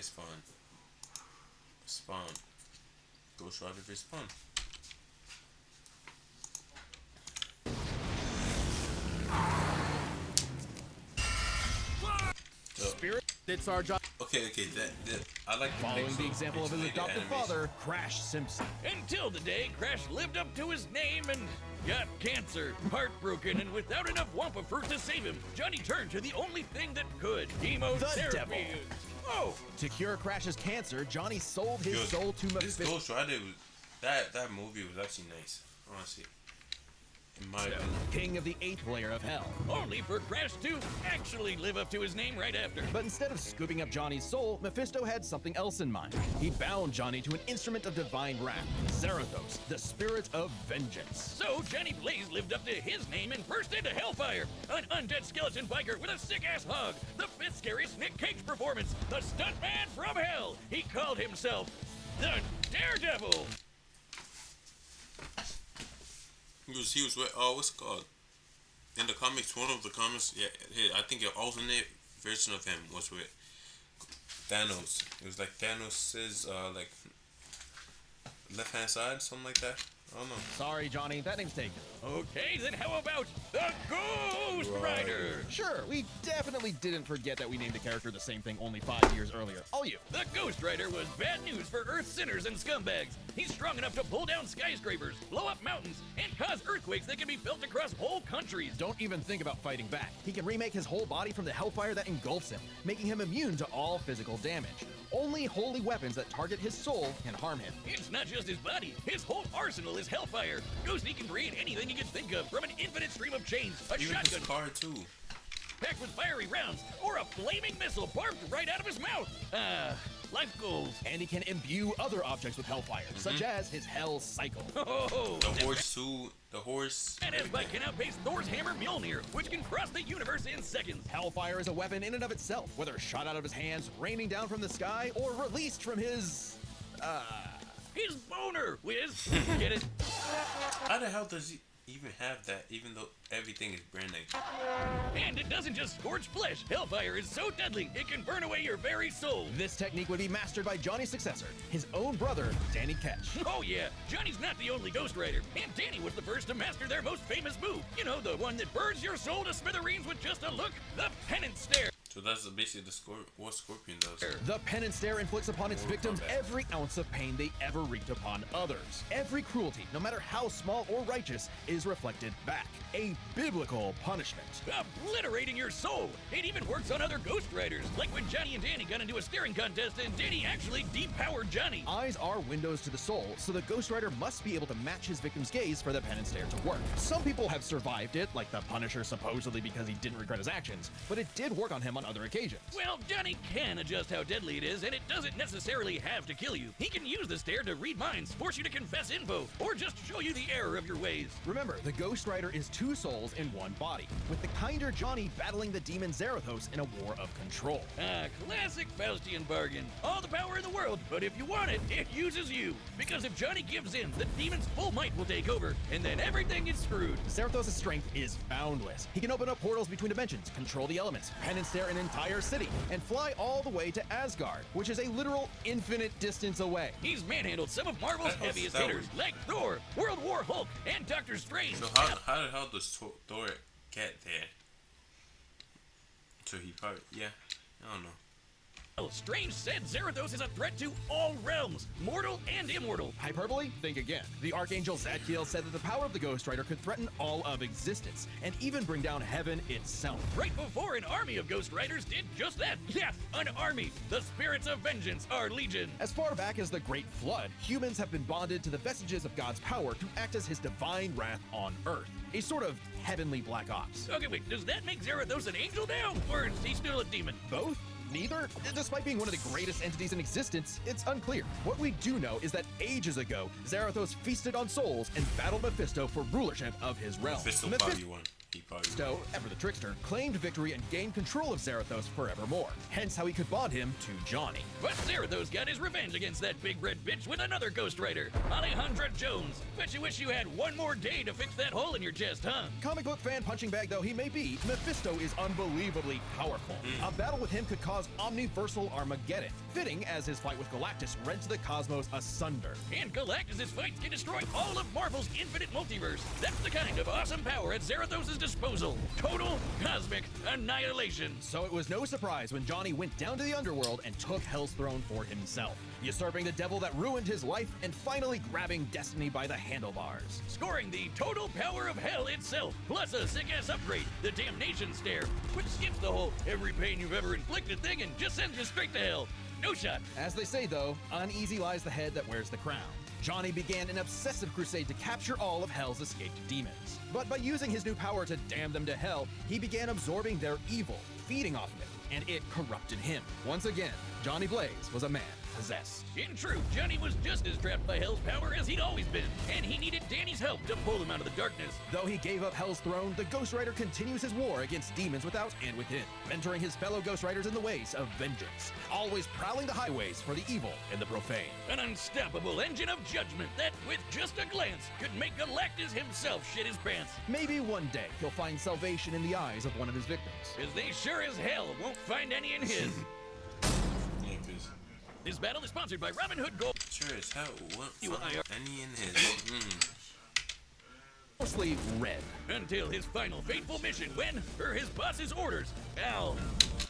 Respawn. Spawn. Ghost Rider Respawn. Spirit, it's our job. Okay, that I like Following the example of his adopted father, Crash Simpson. Until the day Crash lived up to his name and got cancer. Heartbroken and without enough Wampa fruit to save him, Johnny turned to the only thing that could. Chemotherapy. The devil. Oh! To cure Crash's cancer, Johnny sold his soul to This Mephisto. Ghost Rider was that movie was actually nice. Honestly. In my opinion. King of the 8th layer of hell. Only for Crash to actually live up to his name right after. But instead of scooping up Johnny's soul, Mephisto had something else in mind. He bound Johnny to an instrument of divine wrath, Zarathos, the spirit of vengeance. So Johnny Blaze lived up to his name and burst into Hellfire, an undead skeleton biker with a sick-ass hug, the 5th scariest Nick Cage performance, the stuntman from hell. He called himself the Daredevil. He was with, what's it called? In the comics, one of the comics, I think an alternate version of him was with Thanos. It was like Thanos's, like, left-hand side, something like that. I don't know. Sorry, Johnny, that name's taken. Okay, then how about the Ghost Rider? Sure, we definitely didn't forget that we named the character the same thing only 5 years earlier. All you. The Ghost Rider was bad news for Earth sinners and scumbags. He's strong enough to pull down skyscrapers, blow up mountains, and cause earthquakes that can be felt across whole countries. Don't even think about fighting back. He can remake his whole body from the hellfire that engulfs him, making him immune to all physical damage. Only holy weapons that target his soul can harm him. It's not just his body. His whole arsenal is hellfire. Ghosty can create anything you can think of, from an infinite stream of chains, a Even shotgun his car, too. packed with fiery rounds, or a flaming missile barbed right out of his mouth. Life goals. And he can imbue other objects with hellfire, such as his hell cycle. Oh, The horse, too. The horse. and his bike can outpace Thor's hammer Mjolnir, which can cross the universe in seconds. Hellfire is a weapon in and of itself, whether shot out of his hands, raining down from the sky, or released from his, His boner, Wiz. Get it? How the hell does he even have that, even though everything is burning? And it doesn't just scorch flesh. Hellfire is so deadly, it can burn away your very soul. This technique would be mastered by Johnny's successor, his own brother, Danny Ketch. Oh yeah, Johnny's not the only Ghost Rider, and Danny was the first to master their most famous move. You know, the one that burns your soul to smithereens with just a look, the penance stare. So that's basically what Scorpion does. The penance stare inflicts upon its victims every ounce of pain they ever wreaked upon others. Every cruelty, no matter how small or righteous, is reflected back. A biblical punishment. Obliterating your soul. It even works on other Ghost Riders, like when Johnny and Danny got into a staring contest and Danny actually depowered Johnny. Eyes are windows to the soul, so the Ghost Rider must be able to match his victim's gaze for the penance stare to work. Some people have survived it, like the Punisher supposedly because he didn't regret his actions, but it did work on him on other occasions. Well, Johnny can adjust how deadly it is, and it doesn't necessarily have to kill you. He can use the stare to read minds, force you to confess info, or just show you the error of your ways. Remember, the Ghost Rider is two souls in one body, with the kinder Johnny battling the demon Zarathos in a war of control. Classic Faustian bargain. All the power in the world, but if you want it, it uses you. Because if Johnny gives in, the demon's full might will take over, and then everything is screwed. Zarathos' strength is boundless. He can open up portals between dimensions, control the elements, penance stare an entire city, and fly all the way to Asgard, which is a literal infinite distance away. He's manhandled some of Marvel's heaviest that hitters, like Thor, World War Hulk, and Doctor Strange. So how the hell does Thor get there? So he probably, I don't know. Strange said Zarathos is a threat to all realms, mortal and immortal. Hyperbole? Think again. The Archangel Zadkiel said that the power of the Ghost Rider could threaten all of existence, and even bring down heaven itself. Right before an army of Ghost Riders did just that. Yes, an army. The spirits of vengeance are legion. As far back as the Great Flood, humans have been bonded to the vestiges of God's power to act as his divine wrath on Earth. A sort of heavenly Black Ops. Okay, wait, does that make Zarathos an angel now? Or is he still a demon? Both? Neither? Despite being one of the greatest entities in existence, it's unclear. What we do know is that ages ago, Zarathos feasted on souls and battled Mephisto for rulership of his realm. Mephisto probably won. He probably Mephisto, ever the trickster, claimed victory and gained control of Zarathos forevermore. Hence how he could bond him to Johnny. But Zarathos got his revenge against that big red bitch with another Ghost Rider, Alejandra Jones. Bet you wish you had one more day to fix that hole in your chest, huh? Comic book fan punching bag though he may be, Mephisto is unbelievably powerful. A battle with him could cause omniversal Armageddon, fitting as his fight with Galactus rents the cosmos asunder. And Galactus' fights can destroy all of Marvel's infinite multiverse. That's the kind of awesome power at Zarathos' disposal. Total cosmic annihilation. So it was no surprise when Johnny went down to the underworld and took Hell's throne for himself, usurping the devil that ruined his life and finally grabbing destiny by the handlebars. Scoring the total power of hell itself, plus a sick-ass upgrade, the Damnation Stare, which skips the whole every pain you've ever inflicted thing and just sends you straight to hell. No shot. As they say though, uneasy lies the head that wears the crown. Johnny began an obsessive crusade to capture all of Hell's escaped demons. But by using his new power to damn them to hell, he began absorbing their evil, feeding off of it, and it corrupted him. Once again, Johnny Blaze was a man possessed. In truth, Johnny was just as trapped by Hell's power as he'd always been, and he needed Danny's help to pull him out of the darkness. Though he gave up Hell's throne, the Ghost Rider continues his war against demons without and within, mentoring his fellow Ghost Riders in the ways of vengeance, always prowling the highways for the evil and the profane. An unstoppable engine of judgment that, with just a glance, could make Galactus himself shit his pants. Maybe one day he'll find salvation in the eyes of one of his victims. Because they sure as hell won't find any in his. Yeah, 'cause This battle is sponsored by Robin Hood Gold. sure as hell won't You find are- any in his. Mostly red. Until his final fateful mission when, per his boss's orders, Al.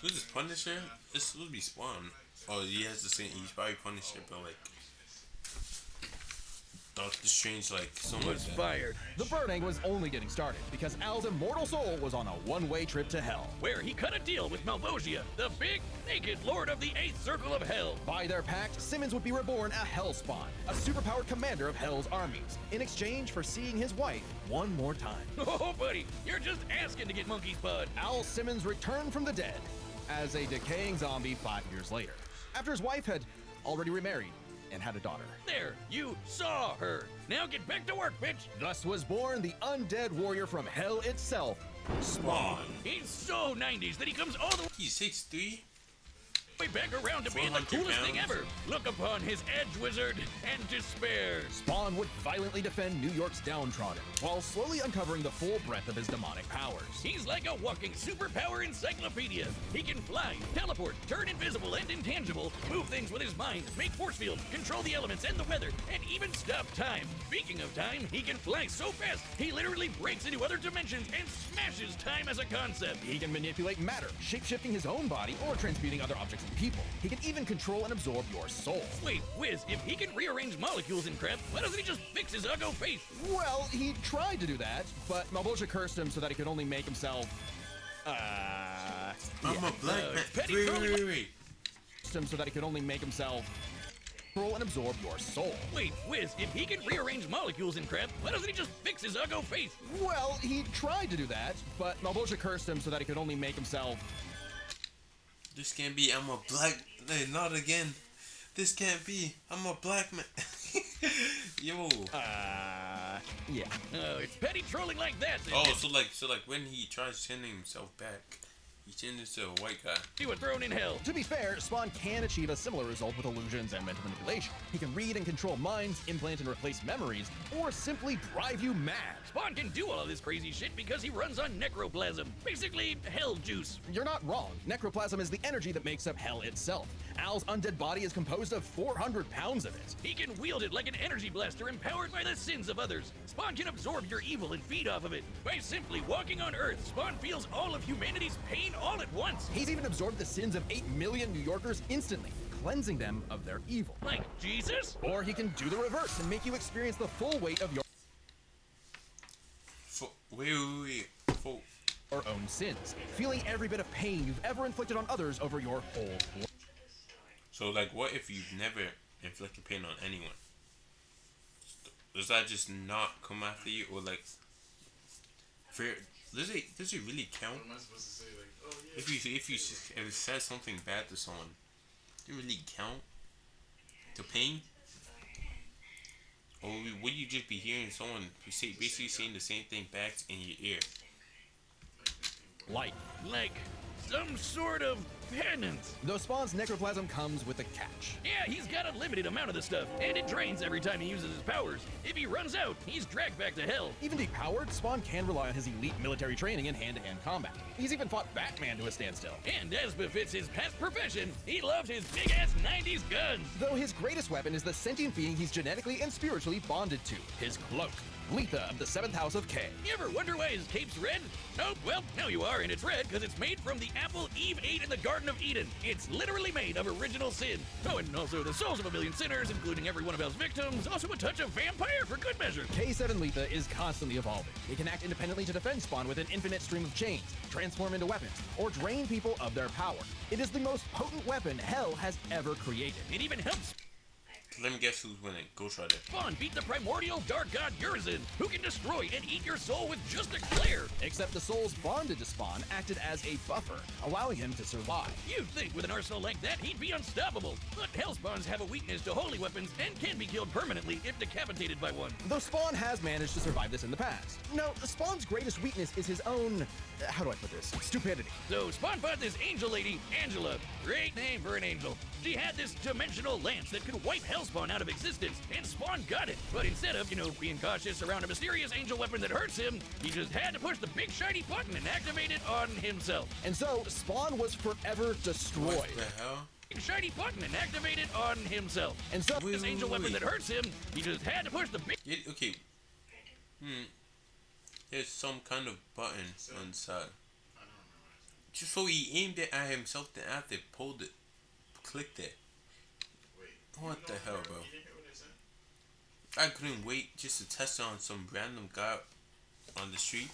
Who's this Punisher? This would be Spawn. Oh, he has the same. He's probably Punisher, but like Doctor Strange, like someone Was fired, The burning was only getting started because Al's immortal soul was on a one-way trip to hell. where he cut a deal with Malvosia, the big, naked lord of the Eighth Circle of Hell. By their pact, Simmons would be reborn a Hellspawn, a superpowered commander of Hell's armies, in exchange for seeing his wife one more time. Oh, buddy, you're just asking to get monkey spud. Al Simmons returned from the dead as a decaying zombie 5 years later, after his wife had already remarried and had a daughter. There, you saw her. Now get back to work, bitch. Thus was born the undead warrior from Hell itself, Spawn. He's so 90s that he comes all the He's 6'3". way back around to being the 400 coolest thing pounds. ever. Look upon his edge wizard and despair. Spawn would violently defend New York's downtrodden, while slowly uncovering the full breadth of his demonic powers. He's like a walking superpower encyclopedia. He can fly, teleport, turn invisible and intangible, move things with his mind, make force fields, control the elements and the weather, and even stop time. Speaking of time, he can fly so fast, he literally breaks into other dimensions and smashes time as a concept. He can manipulate matter, shapeshifting his own body or transmuting other objects and people. He can even control and absorb your soul. Wait, Wiz, if he can rearrange molecules and crap, why doesn't he just fix his uggo face? Well, he tried to do that, but Malvosia cursed him so that he could only make himself, I'm a black man. petty Wait, trolling. wait, wait, wait. him so that he could only make himself control and absorb your soul. Wait, Wiz, if he can rearrange molecules and crap, why doesn't he just fix his uggo face? Well, he tried to do that, but Malvosia cursed him so that he could only make himself. This can't be. I'm a black. Hey, not again. This can't be. I'm a black man. Yo. Yeah. Oh, it's petty trolling like that. Oh, so like when he tries sending himself back, he turns into a white guy. You were thrown in hell. To be fair, Spawn can achieve a similar result with illusions and mental manipulation. He can read and control minds, implant and replace memories, or simply drive you mad. Spawn can do all of this crazy shit because he runs on necroplasm. Basically, hell juice. You're not wrong. Necroplasm is the energy that makes up Hell itself. Al's undead body is composed of 400 pounds of it. He can wield it like an energy blaster empowered by the sins of others. Spawn can absorb your evil and feed off of it. By simply walking on Earth, Spawn feels all of humanity's pain all at once. He's even absorbed the sins of 8 million New Yorkers instantly, cleansing them of their evil. Like Jesus? Or he can do the reverse and make you experience the full weight of Wait. your own sins, feeling every bit of pain you've ever inflicted on others over your whole life. So like, what if you've never inflicted pain on anyone? Does that just not come after you, or like, does it really count? What am I supposed to say? Like, oh yeah. If you said something bad to someone, does it really count? The pain? Or would you just be hearing someone basically saying the same thing back in your ear? life. Like some sort of penance. Though Spawn's necroplasm comes with a catch. Yeah, he's got a limited amount of the stuff, and it drains every time he uses his powers. If he runs out, he's dragged back to hell. Even depowered, Spawn can rely on his elite military training in hand-to-hand combat. He's even fought Batman to a standstill. And as befits his past profession, he loves his big-ass 90s guns. Though his greatest weapon is the sentient being he's genetically and spiritually bonded to, his cloak. Letha of the 7th House of K. You ever wonder why his cape's red? Nope, well, now you are, and it's red because it's made from the apple Eve ate in the Garden of Eden. It's literally made of original sin. Oh, and also the souls of a million sinners, including every one of Hell's victims. Also a touch of vampire for good measure. K7 Letha is constantly evolving. It can act independently to defend Spawn with an infinite stream of chains, transform into weapons, or drain people of their power. It is the most potent weapon Hell has ever created. It even helps Let me guess who's winning. Ghost Rider. Spawn beat the primordial dark god Urizen, who can destroy and eat your soul with just a glare. Except the souls bonded to Spawn acted as a buffer, allowing him to survive. You'd think with an arsenal like that, he'd be unstoppable. But Hellspawns have a weakness to holy weapons and can be killed permanently if decapitated by one. Though Spawn has managed to survive this in the past. No, Spawn's greatest weakness is his own, how do I put this, stupidity. So Spawn fought this angel lady, Angela. Great name for an angel. She had this dimensional lance that could wipe Hellspawn out of existence, and Spawn got it. But instead of, being cautious around a mysterious angel weapon that hurts him, he just had to push the big shiny button and activate it on himself. And so, Spawn was forever destroyed. What the hell? Big shiny button and activate it on himself. And so, This angel weapon that hurts him, he just had to push the big... Yeah, okay. There's some kind of button on the side. Just so he aimed it at himself, then after pulled it, clicked it. What the hell, bro? I couldn't wait just to test it on some random guy on the street.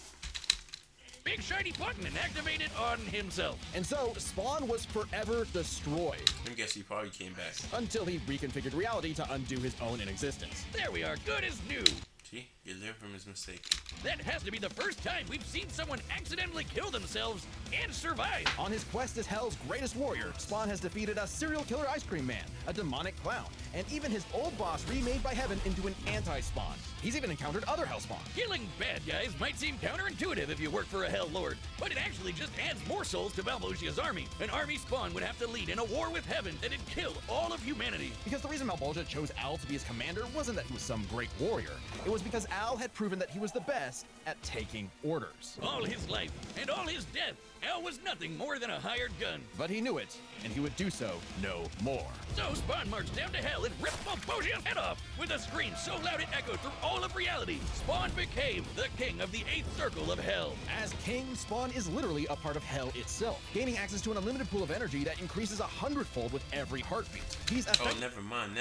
Big shiny button and activate it on himself. And so, Spawn was forever destroyed. I guess he probably came back. Until he reconfigured reality to undo his own inexistence. There we are, good as new. See? He learned from his mistake. That has to be the first time we've seen someone accidentally kill themselves and survive. On his quest as Hell's greatest warrior, Spawn has defeated a serial killer ice cream man, a demonic clown, and even his old boss remade by Heaven into an anti-Spawn. He's even encountered other Hellspawn. Killing bad guys might seem counterintuitive if you work for a Hell Lord, but it actually just adds more souls to Malvosia's army. An army Spawn would have to lead in a war with Heaven that'd kill all of humanity. Because the reason Malvolgia chose Al to be his commander wasn't that he was some great warrior. It was because Al had proven that he was the best at taking orders. All his life and all his death, Al was nothing more than a hired gun. But he knew it, and he would do so no more. So Spawn marched down to Hell and ripped Malvosia's head off. With a scream so loud it echoed through all of reality, Spawn became the king of the 8th circle of Hell. As king, Spawn is literally a part of Hell itself, gaining access to an unlimited pool of energy that increases 100-fold with every heartbeat. He's Oh, never mind.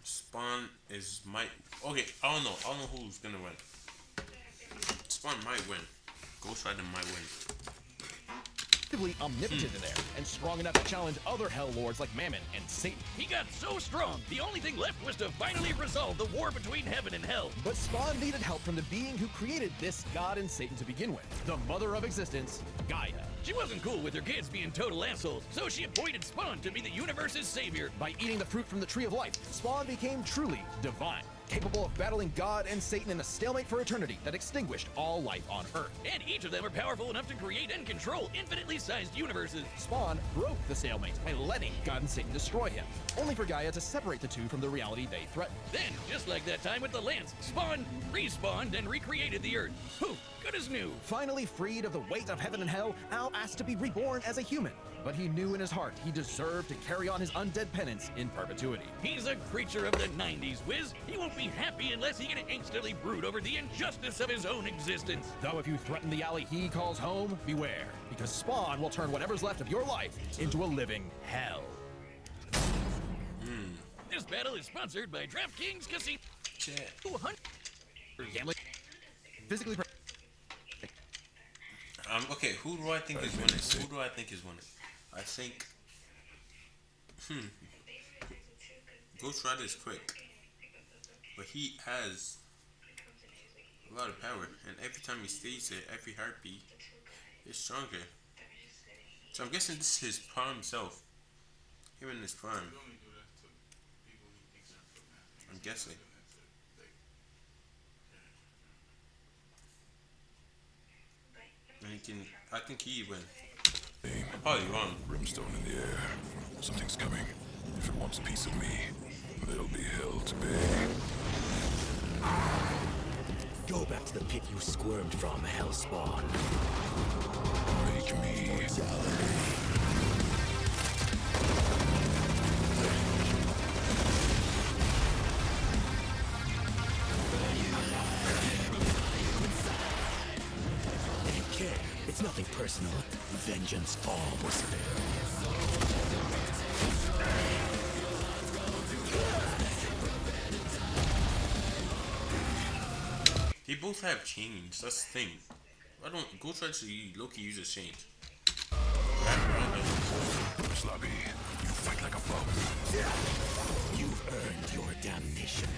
Spawn is okay, I don't know who's gonna win. Spawn might win. Ghost Rider might win. effectively omnipotent in there, and strong enough to challenge other Hell Lords like Mammon and Satan. He got so strong, the only thing left was to finally resolve the war between heaven and hell. But Spawn needed help from the being who created this god and Satan to begin with, the mother of existence, Gaia. She wasn't cool with her kids being total assholes, so she appointed Spawn to be the universe's savior. By eating the fruit from the Tree of Life, Spawn became truly divine, capable of battling God and Satan in a stalemate for eternity that extinguished all life on Earth. And each of them are powerful enough to create and control infinitely sized universes. Spawn broke the stalemate by letting God and Satan destroy him, only for Gaia to separate the two from the reality they threatened. Then, just like that time with the Lance, Spawn respawned and recreated the Earth. Poof, good as new. Finally freed of the weight of heaven and hell, Al asked to be reborn as a human. But he knew in his heart he deserved to carry on his undead penance in perpetuity. He's a creature of the 90s, Wiz. He won't be happy unless he can instantly brood over the injustice of his own existence. Though if you threaten the alley he calls home, beware, because Spawn will turn whatever's left of your life into a living hell. This battle is sponsored by DraftKings Casino. 200 Gambling. Physically. Okay, who do I think is winning? Who do I think is winning? I think Ghost Rider is quick, but he has a lot of power, and every time he stays there, every heartbeat is stronger. So I'm guessing this is his prime self. Him in his prime. I'm guessing. And he can. I think he win. I'm probably wrong. Brimstone in the air. Something's coming. If it wants a piece of me, there'll be hell to pay. Go back to the pit you squirmed from, Hellspawn. Make me. Care. It's nothing personal. Vengeance almost there. They both have chains. That's the thing. I don't. Ghost Rider Loki uses chains. Sloppy, you fight like a bum. You've earned your damnation.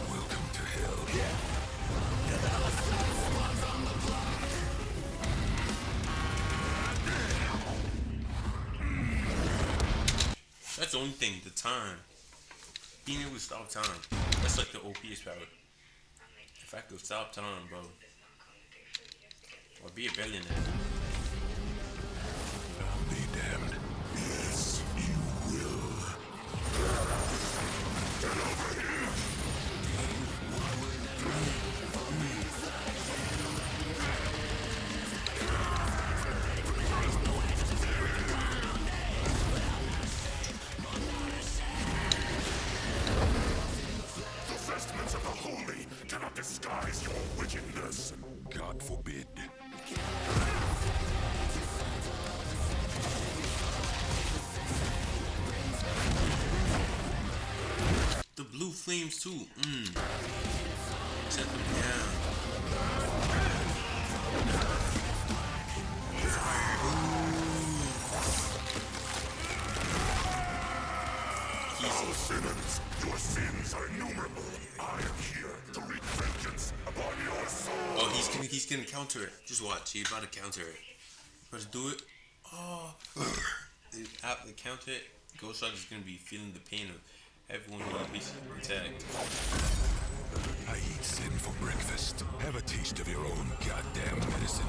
Welcome to hell. That's the only thing. The time. Being able to stop time. That's like the OP's power. If I could stop time, bro. Or be a billionaire. I'll be damned. Yes, you will. Get over here! The vestments of the holy cannot disguise your wickedness. God forbid. The blue flames too. Set them down. O sinners, your sins are innumerable. I am here to wreak vengeance upon your soul. Oh, he's gonna counter it. Just watch. He's about to counter it. About to do it. Oh, after counter it, Ghost Rider's gonna be feeling the pain of everyone he's attacked. I eat sin for breakfast. Have a taste of your own goddamn medicine.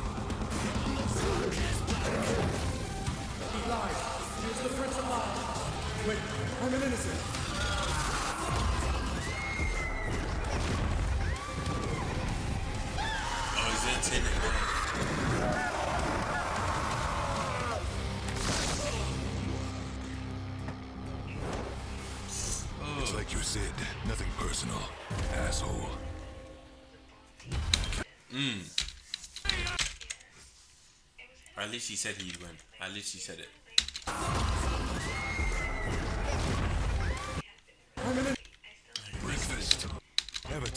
He lied. He was the Prince of Lies. Wait, I'm an innocent. Oh, he's gonna take it back. It's like you said, nothing personal. Asshole. At least he said he'd win. At least he said it. Breakfast. Have a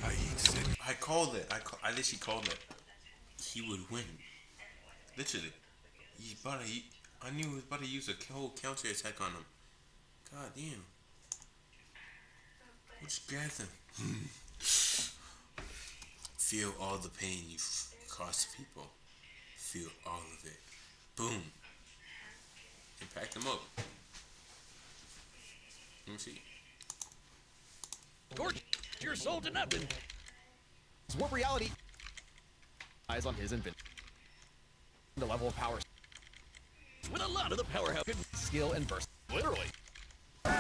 I eat sin. I called it. I literally called it. He would win. Literally. I knew he was about to use a whole counter attack on him. God damn. What's Gather? Feel all the pain you've caused people. Feel all of it. Boom. And pack them up. Let me see. Torch your soul to nothing. Warp reality. Eyes on his infinite. The level of power, With a lot of the powerhouse. skill, and burst. Literally. He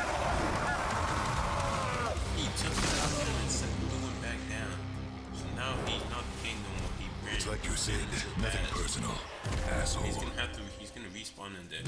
took it out there and sent him back down. So now he's not the king no more. He ran. It's like you said, nothing Bad. personal. Asshole. He's gonna respawn in there.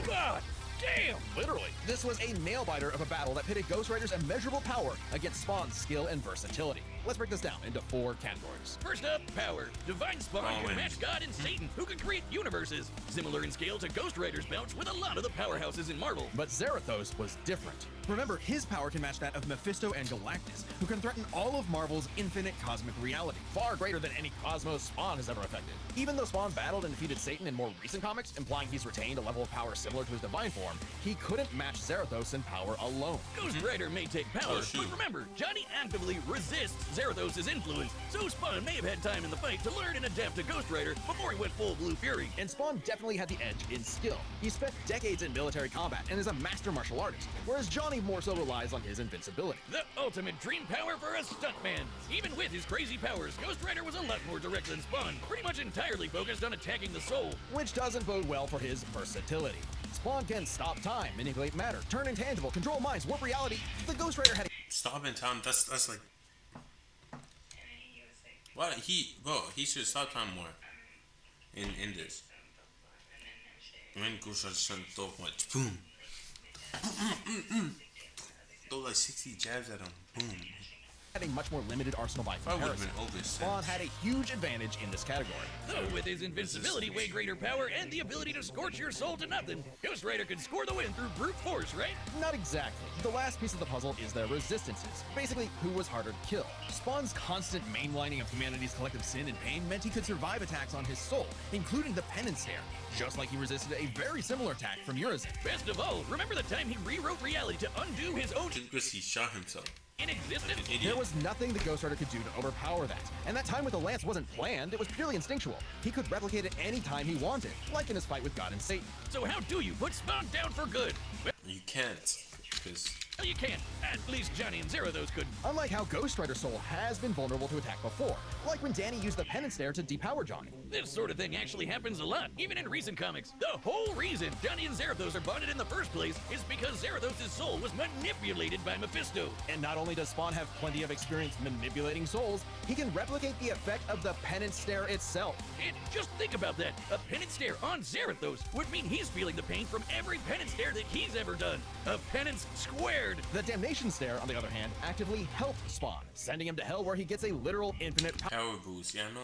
God damn! Literally. This was a nail-biter of a battle that pitted Ghost Rider's immeasurable power against Spawn's skill and versatility. Let's break this down into 4 categories. First up, power. Divine Spawn Owen. can match God and Satan, who can create universes. Similar in scale to Ghost Rider's bouts with a lot of the powerhouses in Marvel. But Zarathos was different. Remember, his power can match that of Mephisto and Galactus, who can threaten all of Marvel's infinite cosmic reality, far greater than any cosmos Spawn has ever affected. Even though Spawn battled and defeated Satan in more recent comics, implying he's retained a level of power similar to his divine form, he couldn't match Zarathos in power alone. Ghost Rider may take power, Oh, shoot. but remember, Johnny actively resists Zarathos' influence, so Spawn may have had time in the fight to learn and adapt to Ghost Rider before he went full Blue Fury. And Spawn definitely had the edge in skill. He spent decades in military combat and is a master martial artist, whereas Johnny more so relies on his invincibility. The ultimate dream power for a stuntman. Even with his crazy powers, Ghost Rider was a lot more direct than Spawn, pretty much entirely focused on attacking the soul. Which doesn't bode well for his versatility. Spawn can stop time, manipulate matter, turn intangible, control minds, warp reality. The Ghost Rider had Stop in time. That's like. Why he should stop time more. In this. When Ghost Rider shouldn't throw much. Boom. Throw like 60 jabs at him. Boom. a much more limited arsenal by comparison. Spawn had a huge advantage in this category. Though with his invincibility, way greater power, and the ability to scorch your soul to nothing, Ghost Rider could score the win through brute force, right? Not exactly. The last piece of the puzzle is their resistances. Basically, who was harder to kill. Spawn's constant mainlining of humanity's collective sin and pain meant he could survive attacks on his soul, including the penance stare, just like he resisted a very similar attack from Urizen. Best of all, remember the time he rewrote reality to undo his own because he shot himself. In existence? There was nothing the Ghost Rider could do to overpower that. And that time with the lance wasn't planned, it was purely instinctual. He could replicate it any time he wanted, like in his fight with God and Satan. So how do you put Spawn down for good? Well, you can't, because... Well, you can't. At least Johnny and Zarathos could. Unlike how Ghost Rider's soul has been vulnerable to attack before, like when Danny used the penance stare to depower Johnny. This sort of thing actually happens a lot, even in recent comics. The whole reason Johnny and Zarathos are bonded in the first place is because Zarathos' soul was manipulated by Mephisto. And not only does Spawn have plenty of experience manipulating souls, he can replicate the effect of the penance stare itself. And just think about that. A penance stare on Zarathos would mean he's feeling the pain from every penance stare that he's ever done. A penance squared. The damnation stare, on the other hand, actively helped Spawn, sending him to hell where he gets a literal infinite power boost. Yeah, I know.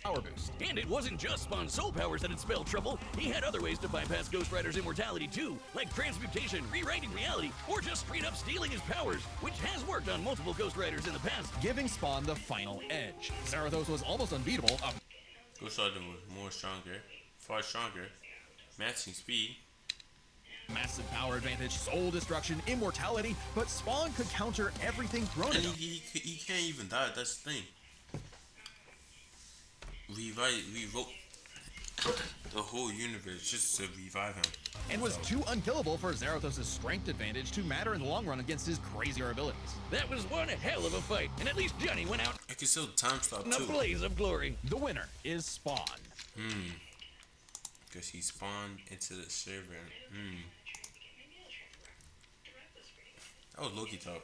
Power boost. And it wasn't just Spawn's soul powers that had spelled trouble. He had other ways to bypass Ghost Rider's immortality too, like transmutation, rewriting reality, or just straight up stealing his powers, which has worked on multiple Ghost Riders in the past. Giving Spawn the final edge. Zarathos was almost unbeatable. Ghost Rider was more stronger, far stronger, matching speed. Massive power advantage, soul destruction, immortality, but Spawn could counter everything thrown at him. He can't even die, that's the thing. Revoke the whole universe just to revive him. And was too unkillable for Zarathos' strength advantage to matter in the long run against his crazier abilities. That was one hell of a fight, and at least Johnny went out I can still time stop in too. a blaze of glory. The winner is Spawn. Because he spawned into the server. That was Loki top.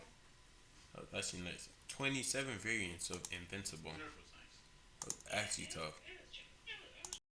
That was actually nice. 27 variants of Invincible. That was actually tough.